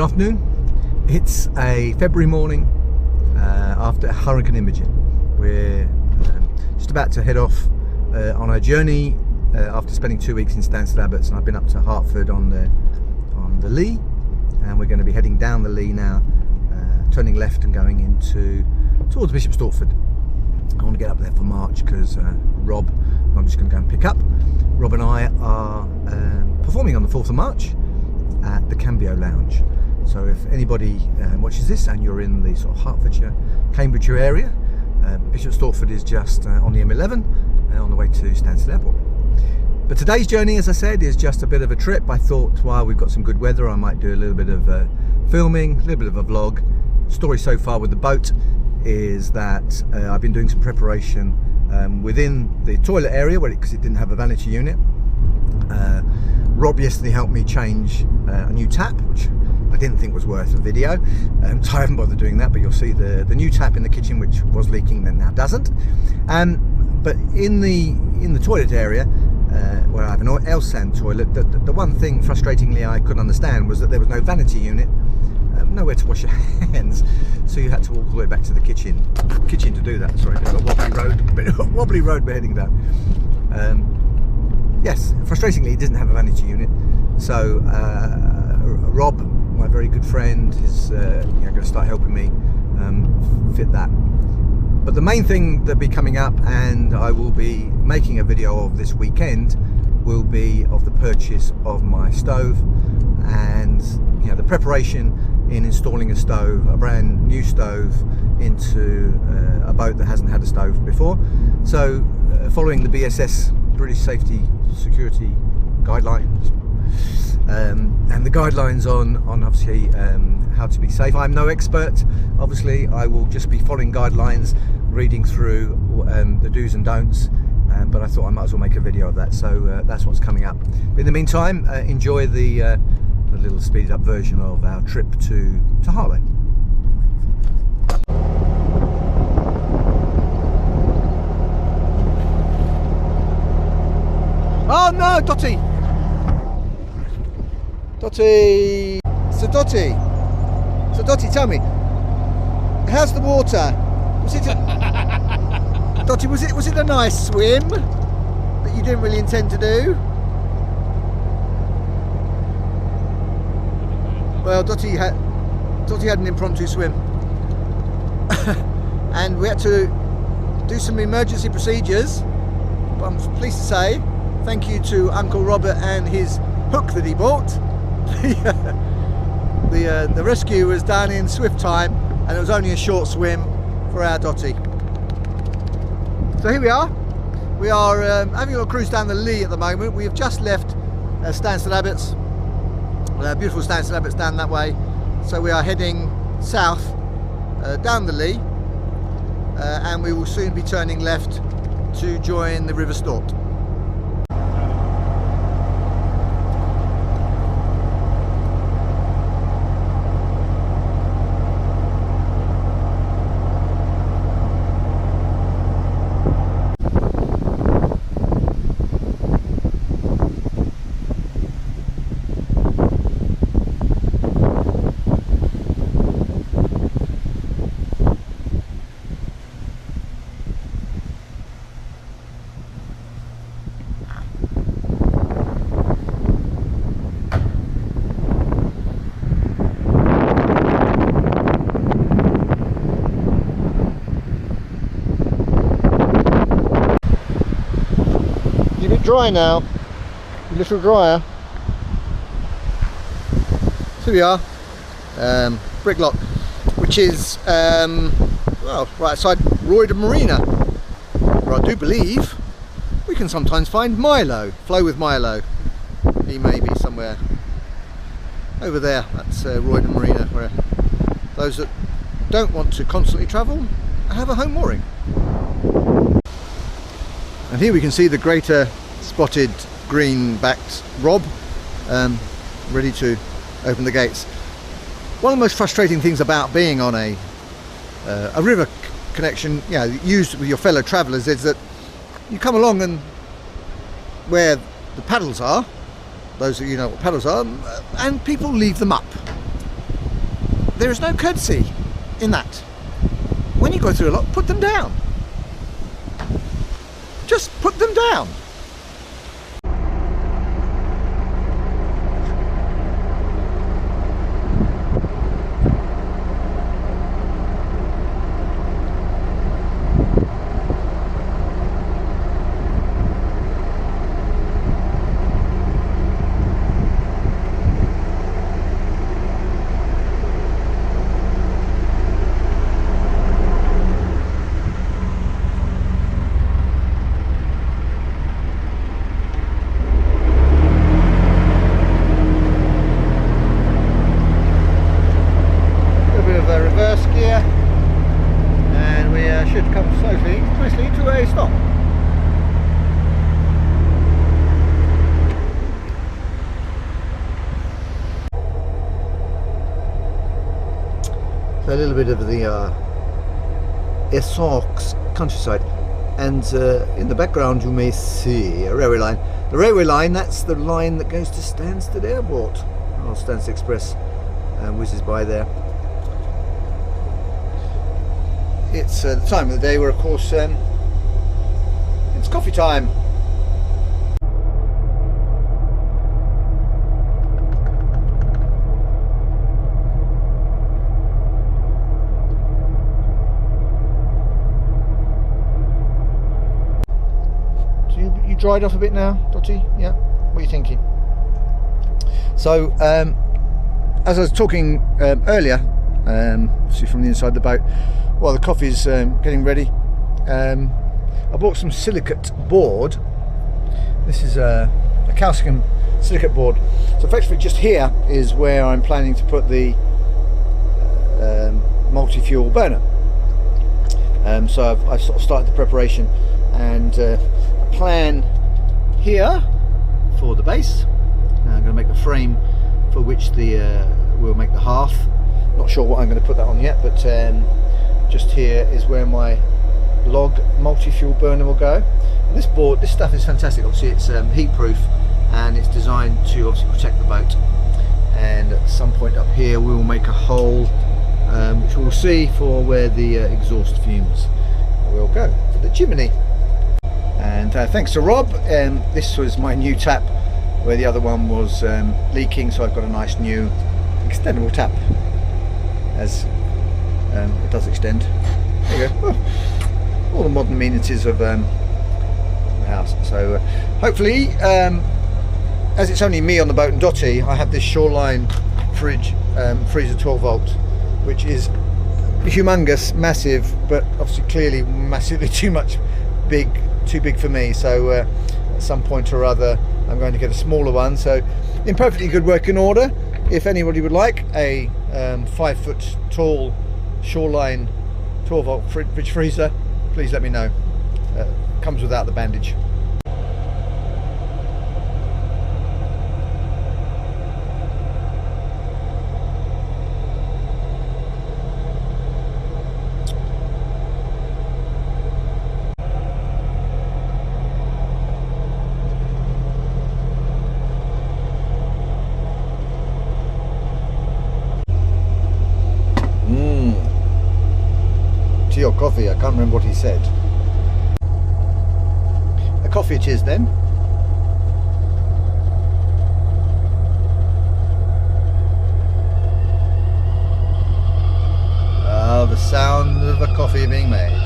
afternoon. It's a February morning after Hurricane Imogen. We're just about to head off on our journey after spending 2 weeks in Stanstead Abbotts, and I've been up to Hertford on the Lee, and we're going to be heading down the Lee now, turning left and going towards Bishop Stortford. I want to get up there for March because Rob, who I'm just going to go and pick up, Rob and I are performing on the 4th of March at the Cambio Lounge. So if anybody watches this and you're in the sort of Hertfordshire, Cambridgeshire area, Bishop Stortford is just on the M11 on the way to Stanstead Airport. But today's journey, as I said, is just a bit of a trip. I thought while we've got some good weather, I might do a little bit of filming, a little bit of a vlog. Story so far with the boat is that I've been doing some preparation within the toilet area because it didn't have a vanity unit. Rob yesterday helped me change a new tap, which I didn't think was worth a video, so I haven't bothered doing that, but you'll see the new tap in the kitchen, which was leaking and now doesn't. But in the toilet area, where I have an L-sand toilet, the one thing frustratingly I couldn't understand was that there was no vanity unit, nowhere to wash your hands, so you had to walk all the way back to the kitchen to do that. Sorry, there's a wobbly road we're heading down. Yes, frustratingly, it doesn't have a vanity unit, so Rob, my very good friend, is going to start helping me fit that. But the main thing that'll be coming up, and I will be making a video of this weekend, will be of the purchase of my stove and the preparation in installing a stove, a brand new stove, into a boat that hasn't had a stove before. So following the BSS, British Safety Security guidelines, and the guidelines on obviously how to be safe. I'm no expert, obviously. I will just be following guidelines, reading through the do's and don'ts, but I thought I might as well make a video of that, so that's what's coming up. But in the meantime, enjoy the little speeded up version of our trip to Harlow. Oh no, Dotty! Dotty! So Dotty, tell me, how's the water? Was it Dotty, was it a nice swim that you didn't really intend to do? Well, Dotty had an impromptu swim, and we had to do some emergency procedures. But I'm pleased to say, thank you to Uncle Robert and his hook that he bought. The rescue was done in swift time, and it was only a short swim for our Dotty. So here we are. We are having a cruise down the Lee at the moment. We have just left Stanstead Abbotts, beautiful Stanstead Abbotts down that way. So we are heading south down the Lee, and we will soon be turning left to join the River Stort. Dry now, a little drier. So we are, Bricklock, which is well, right outside Royden Marina, where I do believe we can sometimes find Milo, Flow with Milo. He may be somewhere over there. That's Royden Marina, where those that don't want to constantly travel have a home mooring. And here we can see the greater spotted green-backed Rob, ready to open the gates. One of the most frustrating things about being on a river connection, used with your fellow travellers, is that you come along and where the paddles are, those of you know what paddles are, and people leave them up. there is no courtesy in that. When you go through a lot, put them down. Just put them down. Should come nicely to a stop. So a little bit of the Essex countryside, and in the background you may see a railway line. The railway line, that's the line that goes to Stanstead Airport. Oh, Stanstead Express whizzes by there. It's the time of the day where, of course, it's coffee time. So you dried off a bit now, Dotty? Yeah? What are you thinking? So, as I was talking earlier, see from the inside of the boat, while the coffee's getting ready, I bought some silicate board. This is a calcium silicate board. So effectively just here is where I'm planning to put the multi-fuel burner. So I've sort of started the preparation, and a plan here for the base. Now I'm going to make the frame for which we'll make the hearth. Not sure what I'm going to put that on yet, but just here is where my log multi-fuel burner will go. And this stuff is fantastic. Obviously it's heat proof, and it's designed to obviously protect the boat. And at some point up here we will make a hole which we'll see for where the exhaust fumes will go for the chimney. And thanks to Rob, this was my new tap where the other one was leaking, so I've got a nice new extendable tap, as it does extend. There you go. Oh, all the modern amenities of the house. So hopefully, as it's only me on the boat and Dotty, I have this Shoreline fridge, freezer 12 volt, which is humongous, massive, but obviously clearly massively too big for me. So at some point or other I'm going to get a smaller one. So in perfectly good working order. If anybody would like a 5 foot tall Shoreline 12 volt fridge freezer, please let me know. Comes without the bandage. Tea or coffee, I can't remember what he said. A coffee it is then. Oh, the sound of a coffee being made.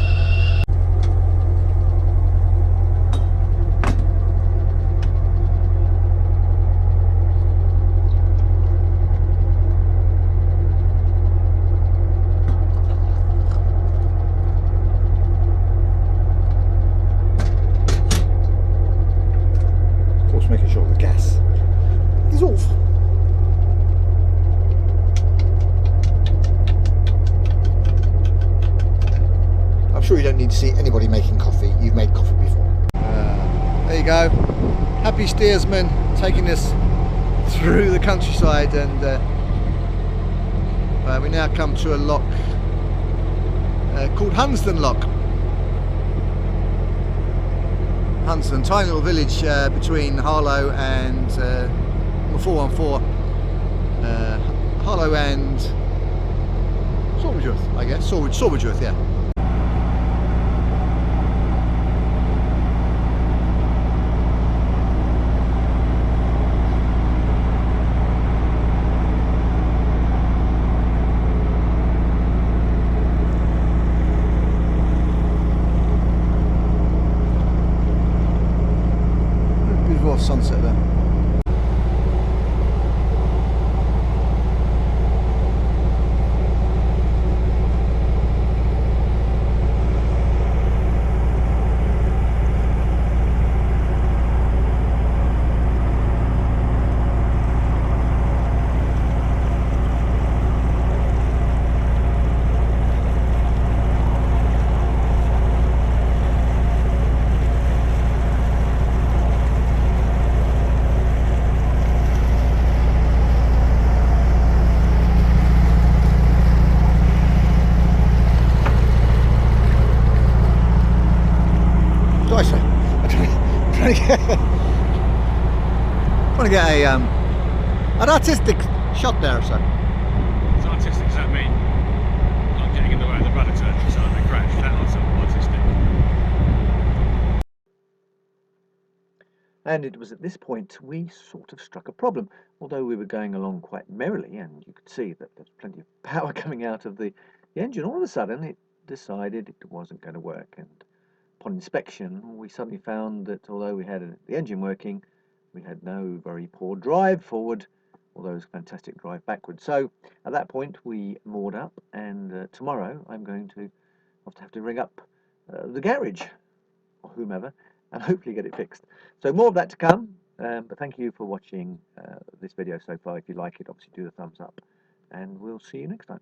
Making sure the gas is off. I'm sure you don't need to see anybody making coffee. You've made coffee before. There you go. Happy steersman taking us through the countryside, and we now come to a lock called Hunsdon Lock. Hunsdon, tiny little village between Harlow and 414. Harlow and Sawbridgeworth, I guess. Sawbridgeworth, yeah. Beautiful sunset there. Trying to get an artistic shot there, sir. It's artistic, does that mean not getting in the way of the rudder turn so they crash? Is that not sort of artistic? And it was at this point we sort of struck a problem. Although we were going along quite merrily, and you could see that there's plenty of power coming out of the engine, all of a sudden it decided it wasn't going to work. And upon inspection, we suddenly found that although we had the engine working, we had no very poor drive forward, although it was a fantastic drive backward. So at that point we moored up, and tomorrow I'm going to have to ring up the garage or whomever and hopefully get it fixed. So more of that to come, but thank you for watching this video so far. If you like it, obviously do the thumbs up, and we'll see you next time.